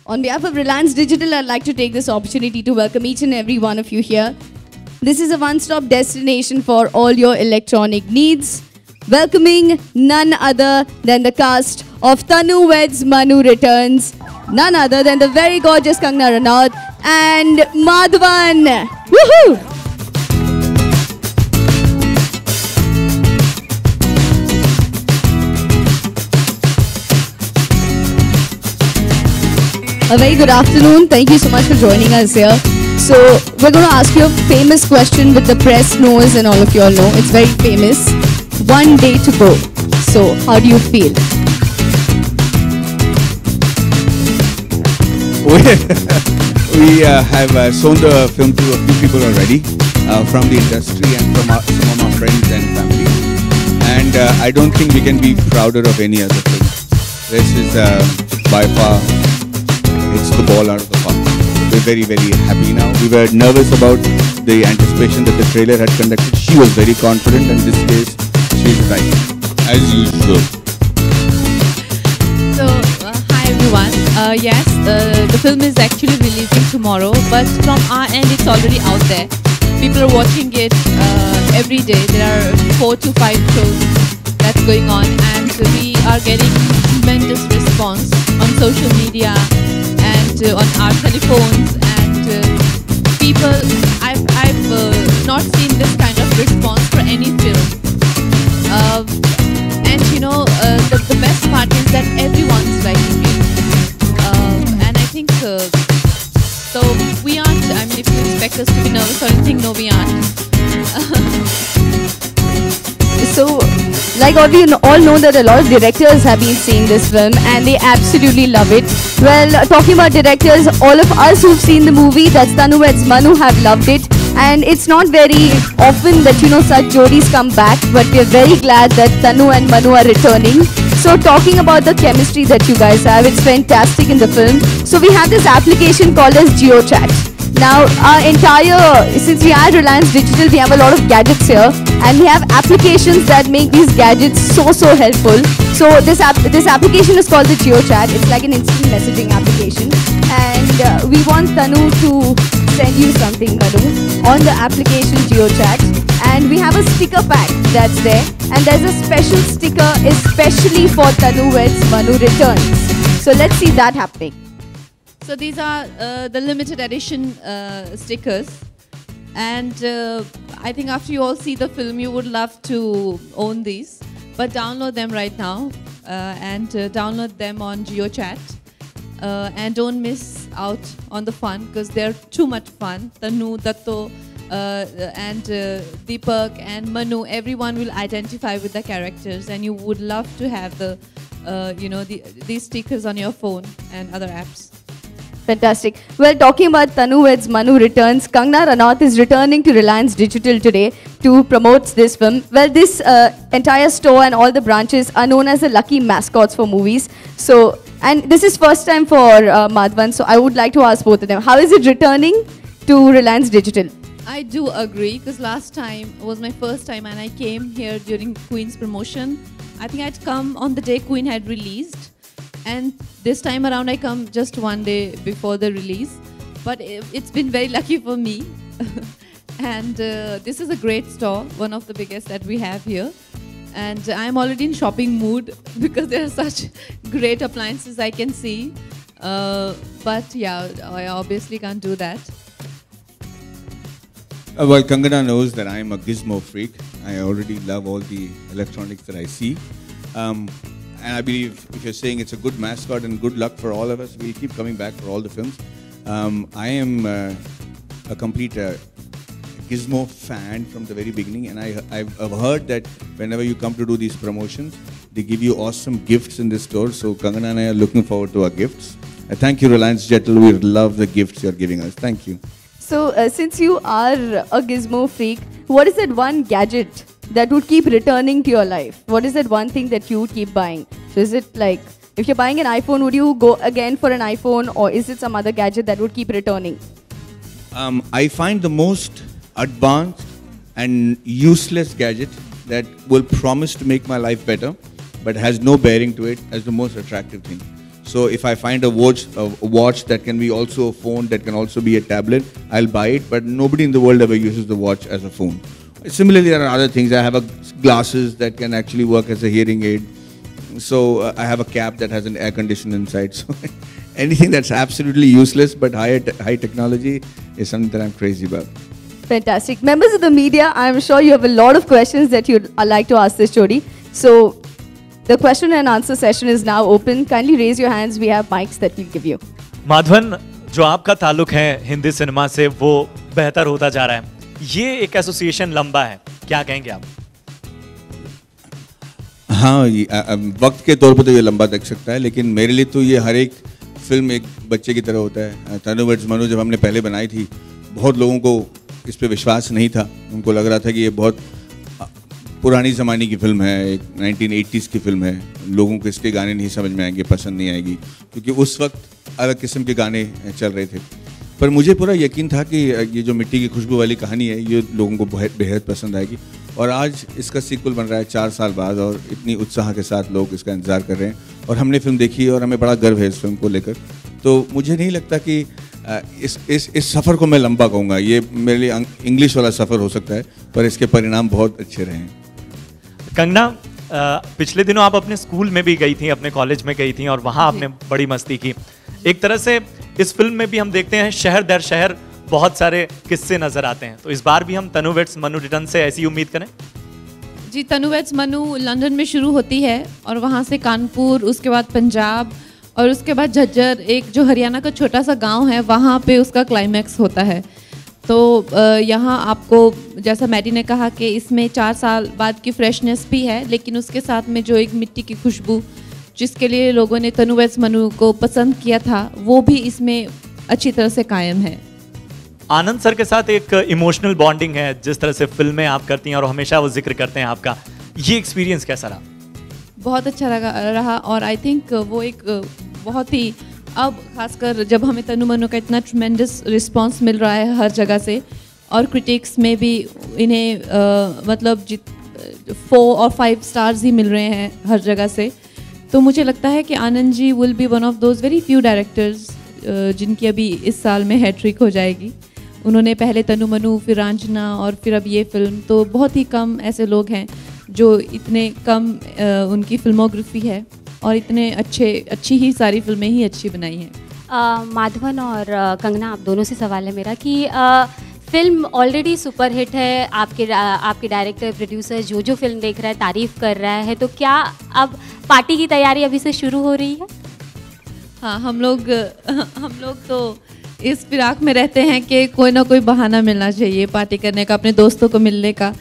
On behalf of Reliance Digital, I'd like to take this opportunity to welcome each and every one of you here. This is a one-stop destination for all your electronic needs. Welcoming none other than the cast of Tanu Weds Manu Returns, none other than the very gorgeous Kangana Ranaut and Madhavan. Woohoo! A very good afternoon. Thank you so much for joining us here. So we're going to ask you a famous question with the press knows and all of you all know. It's very famous. One day to go. So how do you feel? We have shown the film to a few people already from the industry and from some of our friends and family. And I don't think we can be prouder of any other film. This is by far, it's the ball out of the park. We're very, very happy now. We were nervous about the anticipation that the trailer had conducted. She was very confident, and in this case, she's right, as usual. So, hi everyone. Yes, the film is actually releasing tomorrow, but from our end, it's already out there. People are watching it every day. There are 4 to 5 shows that's going on, and we are getting tremendous response on social media and on our telephones, and people, I've not seen this kind of response for any film. And you know, the best part is that everyone's liking it. And I think, so we aren't, I mean, if you expect us to be nervous or anything, no, we aren't. So, like all know that a lot of directors have been seeing this film and they absolutely love it. Well, talking about directors, all of us who've seen the movie, that's Tanu Weds Manu, have loved it. And it's not very often that, you know, such jodis come back, but we're very glad that Tanu and Manu are returning. So talking about the chemistry that you guys have, it's fantastic in the film. So we have this application called as GeoChat. Now, since we are Reliance Digital, we have a lot of gadgets here, and we have applications that make these gadgets so helpful. So this application is called the GeoChat. It's like an instant messaging application, and we want Tanu to send you something, Manu, on the application GeoChat. And we have a sticker pack that's there, and there's a special sticker especially for Tanu Weds Manu Returns. So let's see that happening. So these are the limited edition stickers, and I think after you all see the film, you would love to own these. But download them right now and download them on GeoChat, and don't miss out on the fun because they're too much fun. Tanu, Datto, and Deepak and Manu, everyone will identify with the characters, and you would love to have the these stickers on your phone and other apps. Fantastic. Well, talking about Tanu Weds Manu Returns, Kangana Ranaut is returning to Reliance Digital today to promote this film. Well, this entire store and all the branches are known as the lucky mascots for movies. So, and this is first time for Madhavan, so I would like to ask both of them, how is it returning to Reliance Digital? I do agree, because last time was my first time and I came here during Queen's promotion. I think I'd come on the day Queen had released. And this time around, I come just one day before the release. But it's been very lucky for me. And this is a great store, one of the biggest that we have here. And I'm already in shopping mood because there are such great appliances I can see. But yeah, I obviously can't do that. Well, Kangana knows that I'm a gizmo freak. I already love all the electronics that I see. And I believe if you're saying it's a good mascot and good luck for all of us, we'll keep coming back for all the films. I am a complete Gizmo fan from the very beginning, and I've heard that whenever you come to do these promotions, they give you awesome gifts in this store. So Kangana and I are looking forward to our gifts. Thank you, Reliance Digital. We love the gifts you're giving us. Thank you. So since you are a Gizmo freak, what is that one gadget that would keep returning to your life? What is that one thing that you would keep buying? So is it like, if you're buying an iPhone, would you go again for an iPhone, or is it some other gadget that would keep returning? I find the most advanced and useless gadget that will promise to make my life better, but has no bearing to it, as the most attractive thing. So if I find a watch that can be also a phone, that can also be a tablet, I'll buy it. But nobody in the world ever uses the watch as a phone. Similarly, there are other things. I have glasses that can actually work as a hearing aid. So I have a cap that has an air conditioner inside. So anything that's absolutely useless but high technology is something that I'm crazy about. Fantastic. Members of the media, I'm sure you have a lot of questions that you'd like to ask this Jodi. So the question and answer session is now open. Kindly raise your hands. We have mics that we'll give you. Madhavan, जो आपका ताल्लुक है Hindi cinema से वो बेहतर होता जा रहा है. ये एक एसोसिएशन लंबा है, क्या कहेंगे आप? हाँ, वक्त के तौर पर तो ये लंबा तक सकता है, लेकिन मेरे लिए तो ये हर एक फिल्म एक बच्चे की तरह होता है. तनु वर्सेस मनु जब हमने पहले बनाई थी, बहुत लोगों को इस पे विश्वास नहीं था. उनको लग रहा था कि ये बहुत पुरानी ज़माने की फिल्म है, एक 1980s की फिल्म है, लोगों को इसके गाने नहीं समझ में आएंगे, पसंद नहीं आएगी, क्योंकि उस वक्त अलग किस्म के गाने चल रहे थे. पर मुझे पूरा यकीन था कि ये जो मिट्टी की खुशबू वाली कहानी है ये लोगों को बेहद पसंद आएगी. और आज इसका सीक्वल बन रहा है 4 साल बाद, और इतनी उत्साह के साथ लोग इसका इंतज़ार कर रहे हैं. और हमने फिल्म देखी है और हमें बड़ा गर्व है इस फिल्म को लेकर. तो मुझे नहीं लगता कि इस सफ़र को मैं लंबा कहूँगा. ये मेरे लिए इंग्लिश वाला सफ़र हो सकता है, पर इसके परिणाम बहुत अच्छे रहे हैं. कंगना, पिछले दिनों आप अपने स्कूल में भी गई थी, अपने कॉलेज में गई थी और वहाँ आपने बड़ी मस्ती की. एक तरह से इस फिल्म में भी हम देखते हैं शहर दर शहर बहुत सारे किस्से नजर आते हैं. तो इस बार भी हम तनु वर्सेस मनु रिटर्न से ऐसी उम्मीद करें? जी, तनु वर्सेस मनु लंदन में शुरू होती है और वहाँ से कानपुर, उसके बाद पंजाब और उसके बाद झज्जर, एक जो हरियाणा का छोटा सा गांव है, वहाँ पे उसका क्लाइमैक्स होता है. तो यहाँ आपको जैसा मैडी ने कहा कि इसमें 4 साल बाद की फ्रेशनेस भी है, लेकिन उसके साथ में जो एक मिट्टी की खुशबू जिसके लिए लोगों ने तनु वर्सेस मनु को पसंद किया था, वो भी इसमें अच्छी तरह से कायम है. आनंद सर के साथ एक इमोशनल बॉन्डिंग है, जिस तरह से फिल्में आप करती हैं और हमेशा वो जिक्र करते हैं आपका. ये एक्सपीरियंस कैसा रहा? बहुत अच्छा रहा और आई थिंक वो एक बहुत ही, अब खासकर जब हमें तनु मनु का इतना ट्रेमेंडस रिस्पांस मिल रहा है हर जगह से, और क्रिटिक्स में भी इन्हें मतलब 4 और 5 स्टार्स ही मिल रहे हैं हर जगह से. तो मुझे लगता है कि Anand ji will be one of those very few directors जिनकी अभी इस साल में हैट्रिक हो जाएगी. उन्होंने पहले तनु मनु, फिर रांझना और फिर अब ये फिल्म. तो बहुत ही कम ऐसे लोग हैं जो इतने कम उनकी फिल्मोग्राफी है और इतने अच्छी ही सारी फिल्में ही अच्छी बनाई हैं. माधवन और कंगना, आप दोनों से सवाल है मेरा कि फिल्म ऑलरेडी सुपरहिट है, आपके डायरेक्टर प्रोड्यूसर जो फिल्म देख रहा है तारीफ़ कर रहा है, तो क्या अब पार्टी की तैयारी अभी से शुरू हो रही है? हाँ, हम लोग तो इस फिराक में रहते हैं कि कोई ना कोई बहाना मिलना चाहिए पार्टी करने का, अपने दोस्तों को मिलने का,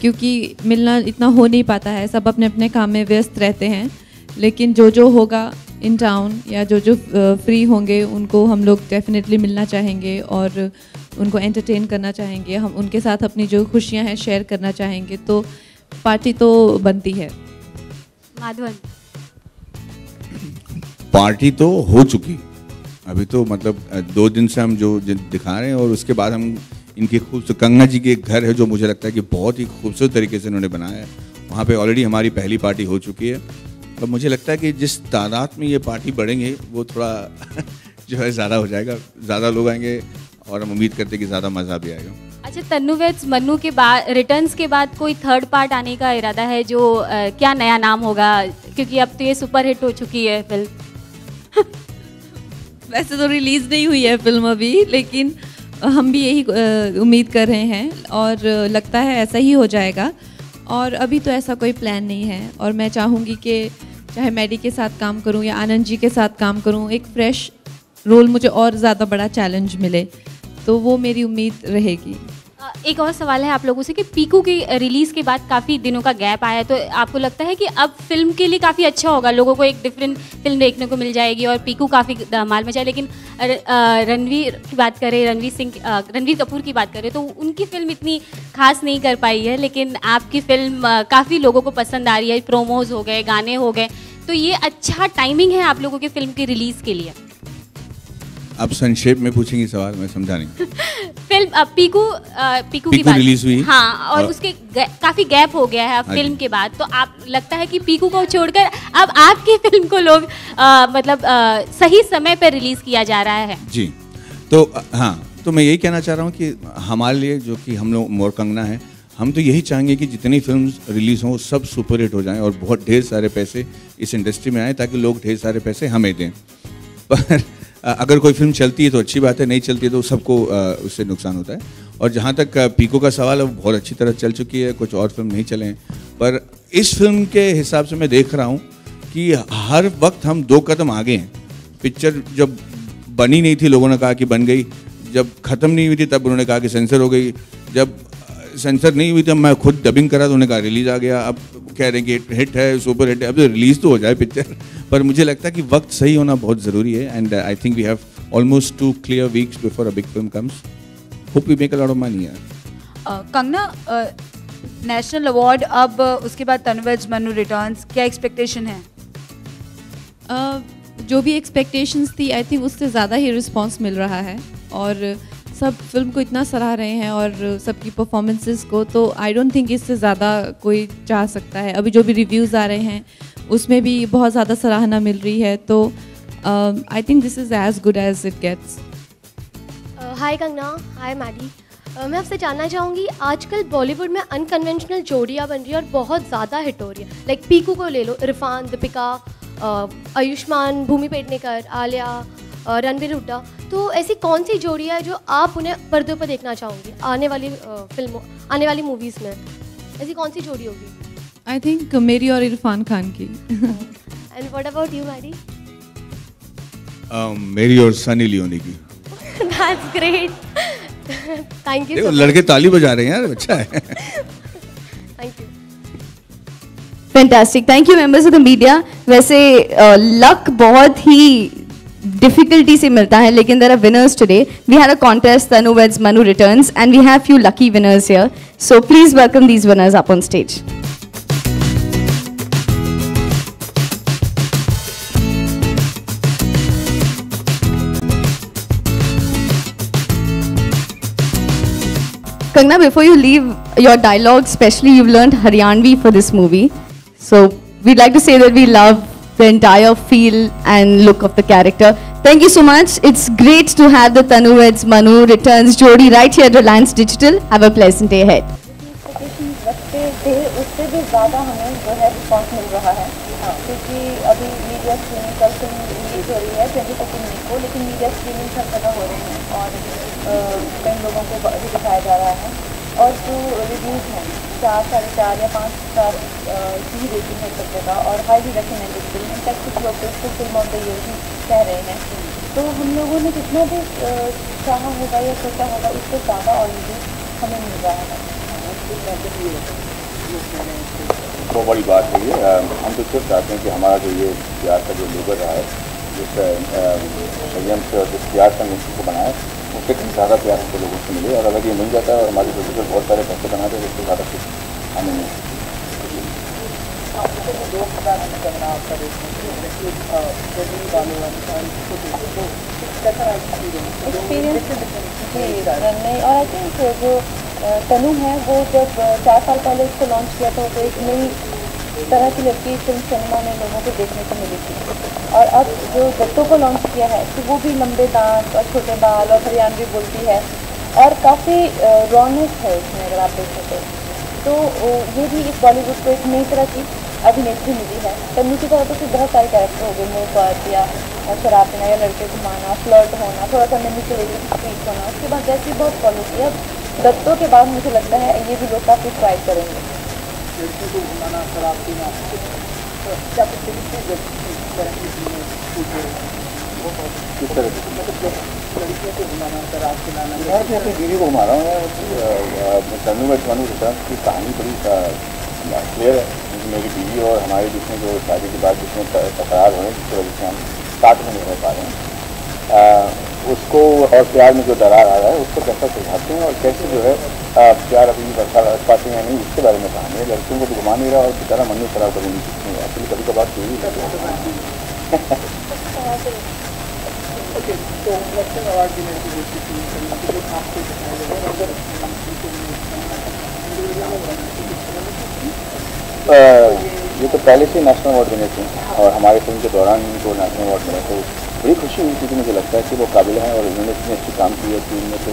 क्योंकि मिलना इतना हो नहीं पाता है, सब अपने अपने काम में व्यस्त रहते हैं. लेकिन जो होगा इन टाउन या जो फ्री होंगे उनको हम लोग डेफिनेटली मिलना चाहेंगे और उनको एंटरटेन करना चाहेंगे. हम उनके साथ अपनी जो खुशियां हैं शेयर करना चाहेंगे. तो पार्टी तो बनती है. माधवन, पार्टी तो हो चुकी अभी, तो मतलब 2 दिन से हम जो दिखा रहे हैं, और उसके बाद हम इनकी खूबसूरत कंगना जी के एक घर है जो मुझे लगता है कि बहुत ही खूबसूरत तरीके से इन्होंने बनाया है. वहाँ पे ऑलरेडी हमारी पहली पार्टी हो चुकी है. तो मुझे लगता है कि जिस तादाद में ये पार्टी बढ़ेंगे वो थोड़ा जो है ज़्यादा हो जाएगा, ज़्यादा लोग आएंगे और हम उम्मीद करते हैं कि ज़्यादा मज़ा भी आएगा. अच्छा, तनु वर्सेस मनु के बाद, रिटर्न्स के बाद कोई 3rd पार्ट आने का इरादा है? जो क्या नया नाम होगा, क्योंकि अब तो ये सुपरहिट हो चुकी है फिल्म? वैसे तो रिलीज़ नहीं हुई है फिल्म अभी, लेकिन हम भी यही उम्मीद कर रहे हैं और लगता है ऐसा ही हो जाएगा. और अभी तो ऐसा कोई प्लान नहीं है, और मैं चाहूँगी कि चाहे मैडी के साथ काम करूँ या आनंद जी के साथ काम करूँ, एक फ्रेश रोल मुझे और ज़्यादा बड़ा चैलेंज मिले, तो वो मेरी उम्मीद रहेगी. एक और सवाल है आप लोगों से कि पीकू की रिलीज़ के बाद काफ़ी दिनों का गैप आया, तो आपको लगता है कि अब फिल्म के लिए काफ़ी अच्छा होगा, लोगों को एक डिफरेंट फिल्म देखने को मिल जाएगी और पीकू काफ़ी धमाल मचा. लेकिन रणवीर की बात करें, रणवीर कपूर की बात करें, तो उनकी फिल्म इतनी खास नहीं कर पाई है, लेकिन आपकी फिल्म काफ़ी लोगों को पसंद आ रही है, प्रोमोज हो गए, गाने हो गए, तो ये अच्छा टाइमिंग है आप लोगों की फिल्म की रिलीज़ के लिए? आप संक्षेप में पूछेंगी सवाल, मैं समझा नहीं। फिल्म पीकू की बात रिलीज हुई, हाँ, और उसके काफी गैप हो गया है अब फिल्म के बाद, तो आप लगता है कि पीकू को छोड़कर अब आपकी फिल्म को लोग सही समय पर रिलीज किया जा रहा है? जी, तो हाँ, तो मैं यही कहना चाह रहा हूँ कि हमारे लिए जो कि हम लोग मोर कंगना है, हम तो यही चाहेंगे कि जितनी फिल्म रिलीज हों सब सुपर हिट हो जाएं और बहुत ढेर सारे पैसे इस इंडस्ट्री में आए ताकि लोग ढेर सारे पैसे हमें दें। पर अगर कोई फिल्म चलती है तो अच्छी बात है, नहीं चलती है तो सबको उससे नुकसान होता है। और जहाँ तक पीको का सवाल है, वो बहुत अच्छी तरह चल चुकी है, कुछ और फिल्म नहीं चले हैं। पर इस फिल्म के हिसाब से मैं देख रहा हूँ कि हर वक्त हम 2 कदम आगे हैं। पिक्चर जब बनी नहीं थी लोगों ने कहा कि बन गई, जब ख़त्म नहीं हुई थी तब उन्होंने कहा कि सेंसर हो गई, जब सेंसर नहीं हुई तब मैं खुद डबिंग करा तो उन्होंने कहा रिलीज़ आ गया, अब कह रहे हैं कि हिट है, सुपर हिट है, अब तो रिलीज़ तो हो जाए पिक्चर। पर मुझे लगता है कि वक्त सही होना बहुत ज़रूरी है and I think we have almost 2 clear weeks before a big film comes. Hope we make a lot of money. Kangana, national award, अब उसके बाद तनुज मनु रिटर्न्स, क्या एक्सपेक्टेशन है? जो भी एक्सपेक्टेशंस थी आई थिंक उससे ज़्यादा ही रिस्पांस मिल रहा है और सब फिल्म को इतना सराह रहे हैं और सबकी परफॉर्मेंसेस को, तो आई डोंट थिंक इससे ज़्यादा कोई चाह सकता है। अभी जो भी रिव्यूज़ आ रहे हैं उसमें भी बहुत ज़्यादा सराहना मिल रही है, तो I think this is as good as it gets. Hi Kangana, hi Maddy. मैं आपसे जानना चाहूँगी, आजकल बॉलीवुड में अनकन्वेंशनल जोड़ियाँ बन रही है और बहुत ज़्यादा हिट हो रही है। लाइक पीकू को ले लो, इरफान, दीपिका, आयुष्मान, भूमि पेडनेकर, आलिया, रणबीर हुड्डा, तो ऐसी कौन सी जोड़ी है जो आप उन्हें पर्दे पर देखना चाहोगे आने वाली फिल्मों, आने वाली मूवीज़ में? ऐसी कौन सी जोड़ी होगी? आई थिंक मेरी और इरफान खान की। And what about you Maddy? मेरी और सनी लियोनी की। That's great, thank you. देखो लड़के ताली बजा रहे हैं यार, अच्छा है। Thank you. Fantastic, thank you members of the media. वैसे लक बहुत ही डिफिकल्टी से मिलता है, लेकिन there are winners today. We had a contest, Tanu weds Manu returns, and we have few lucky winners here. So please welcome these winners up on stage. Kangna, before you leave your dialogue, especially you've learned Haryanvi for this movie. So we'd like to say that we love the entire feel and look of the character. Thank you so much. It's great to have the Tanu Weds Manu Returns Jodi right here at Reliance Digital. Have a pleasant day ahead. रखते थे उससे भी ज़्यादा हमें जो है response मिल रहा है, क्योंकि अभी मीडिया स्ट्रीमिंग कल फिल्म रिलीज हो रही है 22 मई को, लेकिन मीडिया स्ट्रीमिंग सब जगह हो रही है और कई लोगों को भी दिखाया जा रहा है। और जो रिव्यूज़ हैं 4, 4.5 या 5 स्टार की रेटिंग है सब जगह और हाईली रेकमेंडेड फिल्म। इनफैक्ट कुछ लोग तो इसको फिल्म ऑफ द ईयर भी कह रहे हैं। तो हम लोगों ने जितना भी चाहा होगा या सोचा होगा उससे ज़्यादा ऑलरेडी हमें मिल रहा है। बहुत बड़ी बात है ये। हम तो सिर्फ चाहते हैं कि हमारा जो ये प्यार का जो लेबर रहा है, जिस संयम से और जिस प्यार का मिशन को बनाया, उससे कहीं ज़्यादा प्यार हमको लोगों से मिले। और अगर ये मिल जाता है और हमारी प्रोड्यूसर बहुत सारे पैसे बनाते हैं, उससे ज़्यादा कुछ हमें नहीं। नहीं, और आई थिंक जो तनु है वो जब 4 साल पहले इसको लॉन्च किया था तो एक नई तरह की लड़की फिल्म सिनेमा में लोगों को देखने को मिली थी। और अब जो दत्तों को लॉन्च किया है तो वो भी लंबे दांत और छोटे बाल और हरियाणवी बोलती है और काफ़ी रॉनेस है इसमें अगर आप देखें तो ये भी इस बॉलीवुड को एक नई तरह की अभिनेत्री मिली है। तनु की तरह तो फिर बहुत सारे कैरेक्टर हो गए, मुँह पर या शराब पीना या लड़के घुमाना, फ्लर्ट होना, थोड़ा सा मैनिपुलेटिव स्पीच होना, उसके बाद जैसे बहुत फॉलो किया। दत्तों के बाद मुझे लगता है ये भी लोग काफ़ी ट्राई करेंगे। लड़की को घुमाना, शराब पीना, क्या कुछ किस तरह से लड़कियों को घुमाना, शराब पिलाना? मैं भी अपनी बीवी को घुमा रहा हूँ यार। तनु वेड्स मनु रिटर्न्स की कहानी बड़ी क्लियर है। मेरी बीवी और हमारे बीच में जो शादी के बाद जिसमें तकरार हो रहे हैं, जिसकी वजह से हम साथ में नहीं रह पा रहे हैं, उसको और प्यार में जो दरार आ रहा है उसको कैसा सुलझाते हैं और कैसे जो है प्यार अभी बरकरार रख पाते हैं नहीं, उसके बारे में कहानी है। लड़कियों को तो घुमा नहीं रहा और बेचारा मन में खराब करने की एक्चुअली कभी कभार ओके, तो नेशनल अवार्ड विनर की जो आपको ये तो पहले से नेशनल अवार्ड विनर थी और हमारे फिल्म के दौरान इनको नेशनल अवार्ड मिला, तो बड़ी खुशी हुई क्योंकि मुझे लगता है कि वो काबिल हैं और उन्होंने इतनी अच्छी काम की है टीम में, तो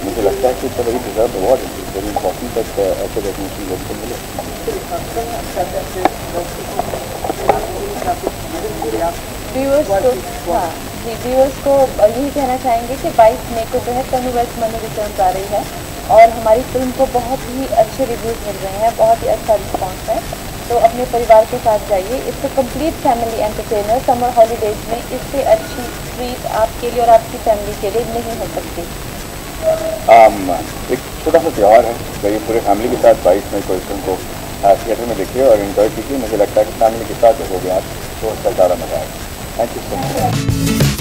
मुझे लगता है कि it's very deserve award, very important तक ऐसे रिकॉग्निशन लोग को मिले। व्यूअर्स को हाँ जी, व्यूअर्स को यही कहना चाहेंगे कि 22 मई को जो है तनु वेड्स मनु रिटर्न्स आ रही है और हमारी फिल्म को बहुत ही अच्छे रिव्यूज़ मिल रहे हैं, बहुत ही अच्छा रिस्पॉन्स है, तो अपने परिवार के साथ जाइए। इससे complete family entertainer summer holidays में इससे अच्छी ट्रीट आपके लिए और आपकी फैमिली के लिए नहीं हो सकती। एक छोटा सा त्यौहार है, ये पूरे फैमिली के साथ 22 मई को इस फिल्म को थिएटर में देखिए और एंजॉय कीजिए। मुझे लगता है कि फैमिली के साथ देखोगे आप तो उसका ज़्यादा मजा आएगा। Thank you so much.